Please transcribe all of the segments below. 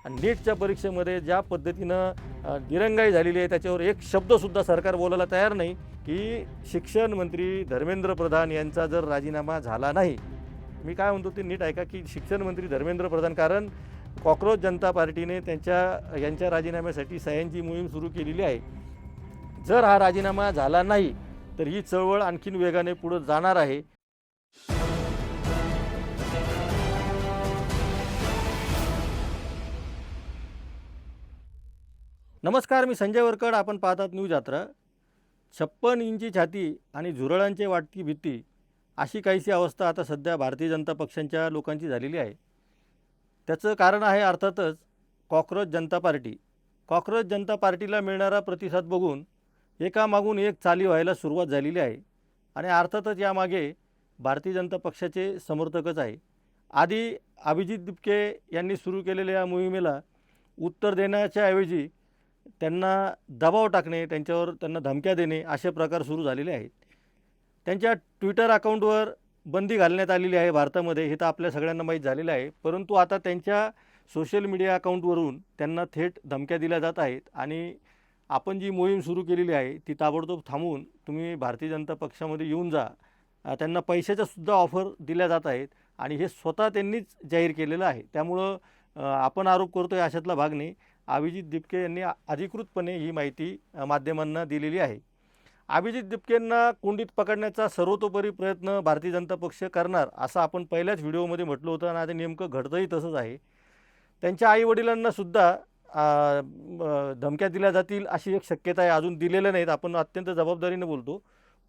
आणि नीटच्या परीक्षेमध्ये ज्या पद्धतीनं दिरंगाई झालेली आहे त्याच्यावर एक शब्दसुद्धा सरकार बोलायला तयार नाही की शिक्षण मंत्री धर्मेंद्र प्रधान यांचा जर राजीनामा झाला नाही, मी काय म्हणतो ते नीट ऐका की शिक्षण मंत्री धर्मेंद्र प्रधान, कारण कॉक्रोच जनता पार्टीने यांच्या राजीनाम्यासाठी सह्यांची मोहीम सुरू केलेली आहे. जर हा राजीनामा झाला नाही तर ही चळवळ आणखीन वेगाने पुढे जाणार आहे. नमस्कार, मी संजय वरकड. आपण पाहतात न्यूज यात्रा. 56 इंची छाती आणि झुरळांची वाटती भीती, अशी काहीशी अवस्था आता सध्या भारतीय जनता पक्षाच्या लोकांची झालेली आहे. त्याचं कारण आहे अर्थातच कॉक्रोच जनता पार्टी. कॉक्रोच जनता पार्टीला मिळणारा प्रतिसाद बघून एकामागून एक चाली व्हायला सुरुवात झालेली आहे आणि अर्थातच यामागे भारतीय जनता पक्षाचे समर्थकच आहे. आधी अभिजित दिपके यांनी सुरू केलेल्या या मोहिमेला उत्तर देण्याच्या ऐवजी त्यांना दबाव टाकणे, त्यांना धमक्या देणे असे प्रकार सुरू झालेले आहेत. त्यांच्या ट्विटर अकाउंटवर बंदी घालण्यात आलेली आहे भारतामध्ये, हे तर आपल्या सगळ्यांना माहीत झालेलं आहे. परंतु आता त्यांच्या सोशल मीडिया अकाउंटवरून त्यांना थेट धमक्या दिल्या जात आहेत आणि आपण जी मोहीम सुरू केलेली आहे ती ताबडतोब थांबवून तुम्ही भारतीय जनता पक्षामध्ये येऊन जा, त्यांना पैशाच्यासुद्धा ऑफर दिल्या जात आहेत आणि हे स्वतः त्यांनीच जाहीर केलेलं आहे. त्यामुळं आपण आरोप करतो आहे अशातला भाग नाही. अभिजित दिपके यांनी अधिकृतपणे ही माहिती माध्यमांना दिलेली आहे. अभिजित दिपकेंना कोंडीत पकडण्याचा सर्वतोपरी प्रयत्न भारतीय जनता पक्ष करणार असं आपण पहिल्याच व्हिडिओमध्ये म्हटलं होतं आणि आता नेमकं घडतंही तसंच आहे. त्यांच्या आईवडिलांनासुद्धा धमक्या दिल्या जातील अशी एक शक्यता आहे. अजून दिलेल्या नाहीत, आपण अत्यंत जबाबदारीने बोलतो.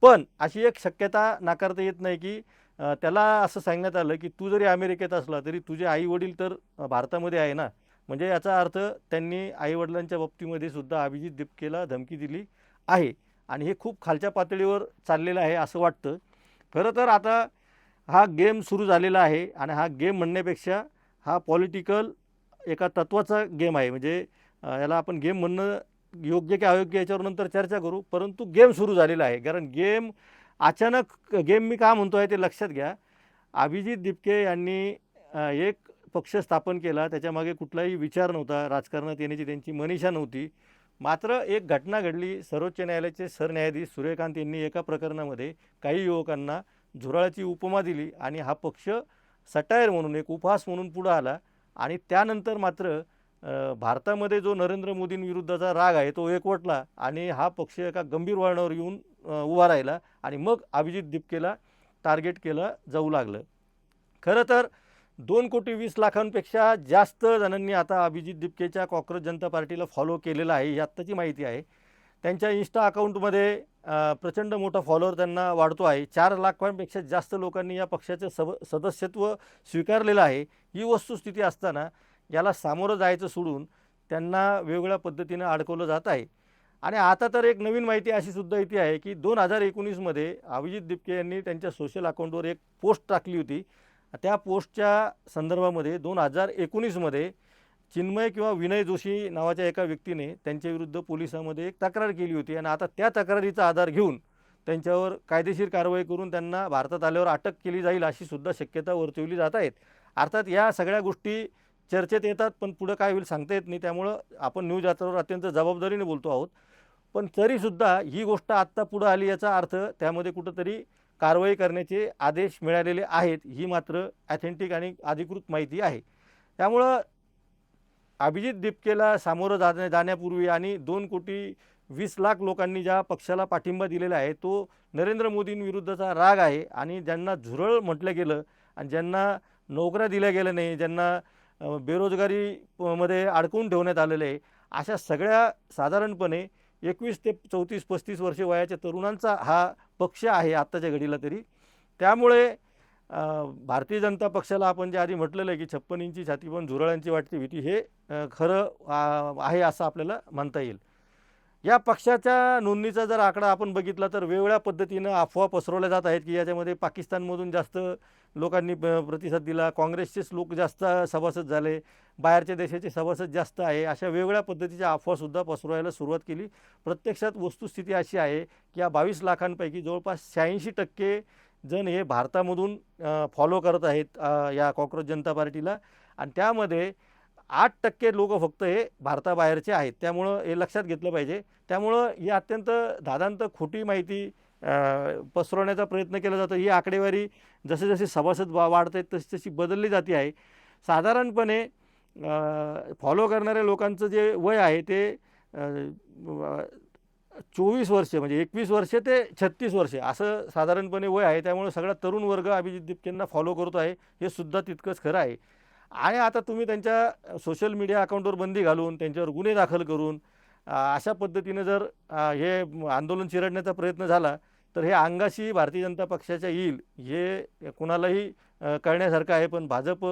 पण अशी एक शक्यता नाकारता येत नाही की त्याला असं सांगण्यात आलं की तू जरी अमेरिकेत असला तरी तुझे आईवडील तर भारतामध्ये आहे ना. म्हणजे याचा अर्थ त्यांनी आईवडिलांच्या बाबतीमध्ये सुद्धा अभिजित दिपकेला धमकी दिली आहे आणि हे खूप खालच्या पातळीवर चाललेलं आहे असं वाटतं. खरं तर आता हा गेम सुरू झालेला आहे आणि हा गेम म्हणण्यापेक्षा हा पॉलिटिकल एका तत्त्वाचा गेम आहे. म्हणजे याला आपण गेम म्हणणं योग्य की अयोग्य याच्यावर नंतर चर्चा करू, परंतु गेम सुरू झालेला आहे. कारण गेम अचानक गेम मी का म्हणतो आहे ते लक्षात घ्या. अभिजित दिपके यांनी एक पक्ष स्थापन केला, त्याच्यामागे कुठलाही विचार नव्हता, राजकारणात येण्याची त्यांची मनीषा नव्हती. मात्र एक घटना घडली. सर्वोच्च न्यायालयाचे सरन्यायाधीश सूर्यकांत यांनी एका प्रकरणामध्ये काही युवकांना झुरळाची उपमा दिली आणि हा पक्ष सटायर म्हणून, एक उपहास म्हणून पुढं आला आणि त्यानंतर मात्र भारतामध्ये जो नरेंद्र मोदींविरुद्धचा राग आहे तो एकवटला आणि हा पक्ष एका गंभीर वळणावर येऊन उभा राहिला आणि मग अभिजित दिपकेला टार्गेट केलं जाऊ लागलं. खरं तर 2,20,00,000पेक्षा जास्त जणांनी आता अभिजित दिपकेच्या कॉक्रोच जनता पार्टीला फॉलो केलेलं आहे, ही आत्ताची माहिती आहे. त्यांच्या इन्स्टा अकाउंटमध्ये प्रचंड मोठा फॉलोअर त्यांना वाढतो आहे. 4,00,000पेक्षा जास्त लोकांनी या पक्षाचं सदस्यत्व स्वीकारलेलं आहे. ही वस्तुस्थिती असताना याला सामोरं जायचं सोडून त्यांना वेगवेगळ्या पद्धतीनं अडकवलं जात आहे. आणि आता तर एक नवीन माहिती अशी सुद्धा येते आहे की 2019मध्ये अभिजित दिपके यांनी त्यांच्या सोशल अकाउंटवर एक पोस्ट टाकली होती. त्या पोस्टच्या संदर्भामध्ये 2019मध्ये चिन्मय किंवा विनय जोशी नावाच्या एका व्यक्तीने त्यांच्याविरुद्ध पोलिसांमध्ये एक तक्रार केली होती आणि आता त्या तक्रारीचा आधार घेऊन त्यांच्यावर कायदेशीर कारवाई करून त्यांना भारतात आल्यावर अटक केली जाईल अशी सुद्धा शक्यता वर्तवली जात आहेत. अर्थात या सगळ्या गोष्टी चर्चेत येतात पण पुढं काय होईल सांगता येत नाही. त्यामुळं आपण न्यूज यात्रावर अत्यंत जबाबदारीने बोलतो आहोत. पण तरीसुद्धा ही गोष्ट आत्ता पुढं आली याचा अर्थ त्यामध्ये कुठंतरी कारवाई करण्याचे आदेश मिळालेले आहेत, ही मात्र ॲथेंटिक आणि अधिकृत माहिती आहे. त्यामुळं अभिजित दिपकेला सामोरं जाण्यापूर्वी आणि 2,20,00,000 लोकांनी ज्या पक्षाला पाठिंबा दिलेला आहे तो नरेंद्र मोदींविरुद्धचा राग आहे आणि ज्यांना झुरळ म्हटलं गेलं आणि ज्यांना नोकऱ्या दिल्या गेल्या नाही, ज्यांना बेरोजगारीमध्ये अडकवून ठेवण्यात आलेलं आहे, अशा सगळ्या साधारणपणे 21 ते 34-35 वर्षे वयाच्या तरुणांचा हा पक्ष आहे आत्ताच्या घडीला तरी. त्यामुळे भारतीय जनता पक्षाला आपण जे आधी म्हटलेलं आहे की 56 इंची छाती पण झुरळांची वाटते भीती, हे खरं आहे असं आपल्याला म्हणता येईल. या पक्षाच्या नोंदणीचा जर आकडा आपण बघितला तर वेगवेगळ्या पद्धतीनं अफवा पसरवल्या जात आहेत की याच्यामध्ये पाकिस्तानमधून जास्त लोकांनी प्रतिसाद दिला, काँग्रेसचेच लोक जास्त सभासद झाले, बाहेरच्या देशाचे सभासद जास्त आहे, अशा वेगवेगळ्या पद्धतीच्या अफवासुद्धा पसरवायला सुरुवात केली. प्रत्यक्षात वस्तुस्थिती अशी आहे की या 22,00,000पैकी जवळपास 86% जण हे भारतामधून फॉलो करत आहेत या कॉक्रोच जनता पार्टीला आणि त्यामध्ये 8% लोक फक्त हे भारताबाहेरचे आहेत. त्यामुळं हे लक्षात घेतलं पाहिजे. त्यामुळं ही अत्यंत धादांत खोटी माहिती पसरवण्याचा प्रयत्न केला जातो. ही आकडेवारी जसे जसे सभासद वाढत आहेत तशी तशी बदलली जाते आहे. साधारणपणे फॉलो करणाऱ्या लोकांचं जे वय आहे ते 24 वर्षे म्हणजे 21 वर्षे ते 36 वर्षे असं साधारणपणे वय आहे. त्यामुळे सगळा तरुण वर्ग अभिजित दिपकेंना फॉलो करतो आहे, हे सुद्धा तितकंच खरं आहे. आणि आता तुम्ही त्यांच्या सोशल मीडिया अकाउंटवर बंदी घालून त्यांच्यावर गुन्हे दाखल करून अशा पद्धतीनं जर हे आंदोलन चिरडण्याचा प्रयत्न झाला तर हे अंगाशी भारतीय जनता पक्षाच्या येईल हे कुणालाही कळण्यासारखं आहे. पण भाजप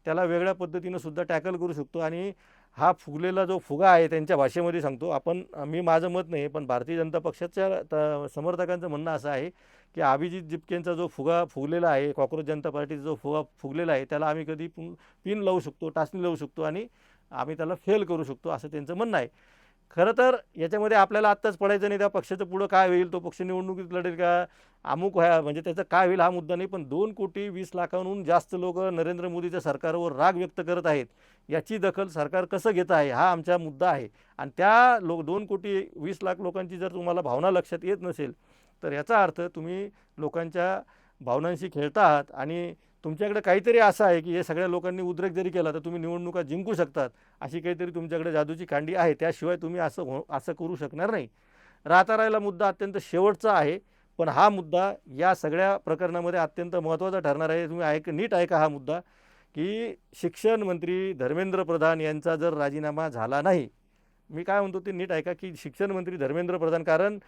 त्याला वेगळ्या पद्धतीनं सुद्धा टॅकल करू शकतो. आणि हा फुगलेला जो फुगा आहे त्यांच्या भाषेमध्ये सांगतो आपण, मी माझं मत नाही पण भारतीय जनता पक्षाच्या समर्थकांचं म्हणणं असं आहे की अभिजित दिपकेंचा जो फुगा फुगलेला आहे, कॉक्रोच जनता पार्टीचा जो फुगा फुगलेला आहे त्याला आम्ही कधी पिन लावू शकतो, टाचणी लावू शकतो आणि आम्ही त्याला फेल करू शकतो असं त्यांचं म्हणणं आहे. खरं तर याच्यामध्ये आपल्याला आत्ताच पडायचं नाही त्या पक्षाचं पुढं काय होईल, तो पक्ष निवडणुकीत लढेल का, अमुक व्हाय म्हणजे त्याचं काय होईल हा मुद्दा नाही. पण 2,20,00,000हून जास्त लोक नरेंद्र मोदीच्या सरकारवर राग व्यक्त करत आहेत, याची दखल सरकार कसं घेत आहे हा आमचा मुद्दा आहे. आणि त्या 2,20,00,000 लोकांची जर तुम्हाला भावना लक्षात येत नसेल तर याचा अर्थ तुम्ही लोकांच्या भावनांशी खेळता आहात आणि तुमच्याकडे काहीतरी असं आहे की हे सगळ्या लोकांनी उद्रेक जरी केला तर तुम्ही निवडणुका जिंकू शकतात, अशी काहीतरी तुमच्याकडे जादूची कांडी आहे. त्याशिवाय तुम्ही असं करू शकणार नाही. राहिला मुद्दा अत्यंत शेवटचा आहे, पण हा मुद्दा या सगळ्या प्रकरणामध्ये अत्यंत महत्त्वाचा ठरणार आहे. तुम्ही नीट ऐका हा मुद्दा, की शिक्षण मंत्री धर्मेंद्र प्रधान यांचा जर राजीनामा झाला नाही, मी काय म्हणतो ते नीट ऐका, की शिक्षण मंत्री धर्मेंद्र प्रधान, कारण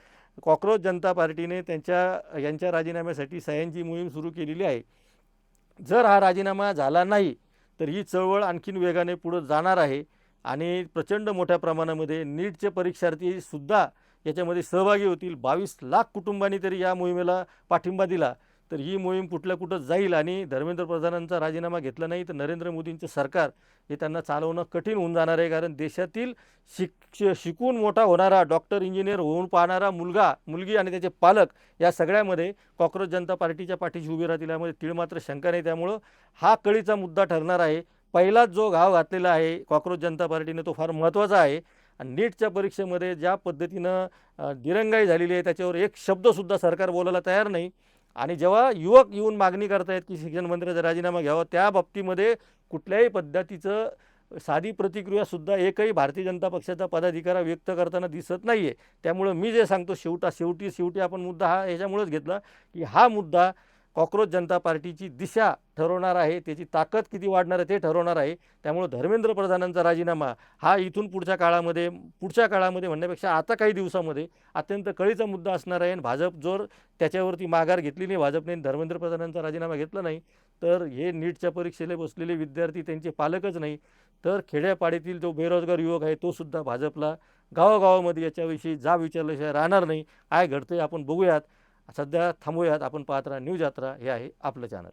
कॉक्रोच जनता पार्टीने यांच्या राजीनाम्यासाठी सह्यांची मोहीम सुरू केलेली आहे. जर हा राजीनामा झाला नाही तर ही चळवळ आणखीन वेगाने पुढे जाणार आहे आणि प्रचंड मोठ्या प्रमाणामध्ये नीटचे परीक्षार्थीसुद्धा याच्यामध्ये सहभागी होतील. 22,00,000 कुटुंबांनी तरी या मोहिमेला पाठिंबा दिला तर ही मोहीम कुठं जाईल आणि धर्मेंद्र प्रधानांचा राजीनामा घेतला नाही तर नरेंद्र मोदींचं सरकार हे त्यांना चालवणं कठीण होऊन जाणार आहे. कारण देशातील शिकून मोठा होणारा डॉक्टर इंजिनियर होऊन पाहणारा मुलगी आणि त्याचे पालक या सगळ्यामध्ये कॉक्रोच जनता पार्टीच्या पाठीशी उभी राहतील यामध्ये तीळ मात्र शंका नाही. त्यामुळं हा कळीचा मुद्दा ठरणार आहे. पहिलाच जो घाव घातलेला आहे कॉक्रोच जनता पार्टीने तो फार महत्त्वाचा आहे. आणि नीटच्या परीक्षेमध्ये ज्या पद्धतीनं दिरंगाई झालेली आहे त्याच्यावर एक शब्दसुद्धा सरकार बोलायला तयार नाही. आणि जेव्हा युवक येऊन मागणी करतायत की शिक्षण मंत्र्याचा राजीनामा घ्यावा, त्या बाबतीमध्ये कुठल्याही पद्धतीचं साधी प्रतिक्रियासुद्धा एकही भारतीय जनता पक्षाचा पदाधिकारी व्यक्त करताना दिसत नाही आहे. त्यामुळं मी जे सांगतो शेवटी आपण मुद्दा हा ह्याच्यामुळेच घेतला की हा मुद्दा कॉक्रोच जनता पार्टीची दिशा ठरवणार आहे, त्याची ताकद किती वाढणार आहे ते ठरवणार आहे. त्यामुळं धर्मेंद्र प्रधानांचा राजीनामा हा इथून पुढच्या काळामध्ये म्हणण्यापेक्षा आता काही दिवसामध्ये अत्यंत कळीचा मुद्दा असणार आहे. आणि भाजप जर त्याच्यावरती माघार घेतली नाही, भाजपने धर्मेंद्र प्रधानांचा राजीनामा घेतला नाही तर हे नीटच्या परीक्षेला बसलेले विद्यार्थी त्यांचे पालकच नाही तर खेड्यापाड्यातील जो बेरोजगार युवक आहे तो सुद्धा भाजपला गावागावामध्ये याच्याविषयी विचारल्याशिवाय राहणार नाही. काय घडतंय आपण बघूयात. सध्या थांबूयात. आपण पाहत राहा न्यूज यात्रा, हे आहे आपलं चॅनल.